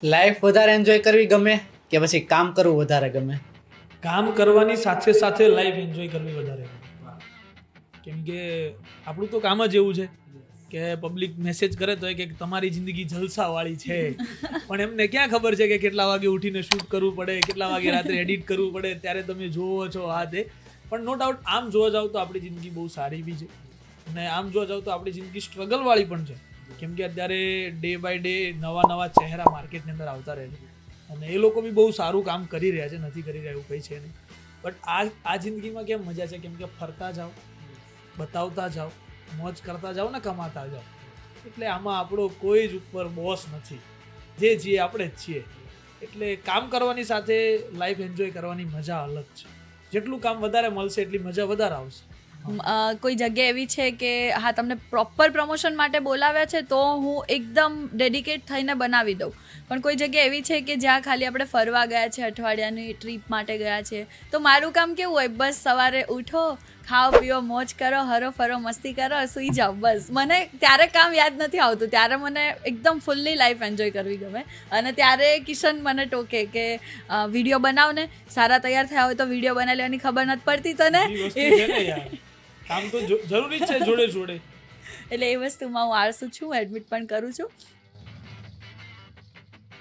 Life વધારે enjoy કરવી ગમે કે પછી કામ કરવું વધારે ગમે? કામ કરવાની સાથે સાથે લાઈફ એન્જોય કરવી વધારે ગમે. કેમ કે આપણું તો કામ જ એવું છે કે પબ્લિક મેસેજ કરે તો કે તમારી જિંદગી જલસાવાળી છે, પણ એમને ક્યાં ખબર છે કે કેટલા વાગે ઉઠીને શૂટ કરવું પડે, કેટલા વાગે રાત્રે એડિટ કરવું પડે, ત્યારે તમે જોવો છો આ તે. પણ નો ડાઉટ આમ જોવા જાવ તો આપણી જિંદગી બહુ સારી બી છે અને આમ જોવા જાવ તો આપણી જિંદગી સ્ટ્રગલવાળી પણ છે. કેમ કે અત્યારે ડે બાય ડે નવા ચહેરા માર્કેટની અંદર આવતા રહે છે અને એ લોકો બી બહુ સારું કામ કરી રહ્યા છે, નથી કરી રહ્યા એવું કંઈ છે નહીં. બટ આ જિંદગીમાં કેમ મજા છે, કેમ કે ફરતા જાઓ, બતાવતા જાઓ, મોજ કરતા જાઓ ને કમાતા જાઓ. એટલે આમાં આપણો કોઈ જ ઉપર બોસ નથી, જે છીએ આપણે જ છીએ. એટલે કામ કરવાની સાથે લાઈફ એન્જોય કરવાની મજા અલગ છે. જેટલું કામ વધારે મળશે એટલી મજા વધારે આવશે. કોઈ જગ્યા એવી છે કે હા તમને પ્રોપર પ્રમોશન માટે બોલાવ્યા છે તો હું એકદમ ડેડિકેટ થઈને બનાવી દઉં, પણ કોઈ જગ્યા એવી છે કે જ્યાં ખાલી આપણે ફરવા ગયા છે, અઠવાડિયાની ટ્રીપ માટે ગયા છે, તો મારું કામ કેવું હોય, બસ સવારે ઉઠો, ખાઓ પીઓ, મોજ કરો, હરો ફરો, મસ્તી કરો, સૂઈ જાઓ, બસ. મને ત્યારે કામ યાદ નથી આવતું, ત્યારે મને એકદમ ફૂલ્લી લાઈફ એન્જોય કરવી ગમે. અને ત્યારે કિશન મને ટોકે કે વિડીયો બનાવ ને, સારા તૈયાર થયા હોય તો વિડીયો બનાવી લેવાની, ખબર નથી પડતી તને. એ વસ્તુ છે ને યાર, કામ તો જરૂરી જ છે જોડે જોડે. એટલે એ વસ્તુમાં હું આળસુ છું, એડમિટ પણ કરું છું.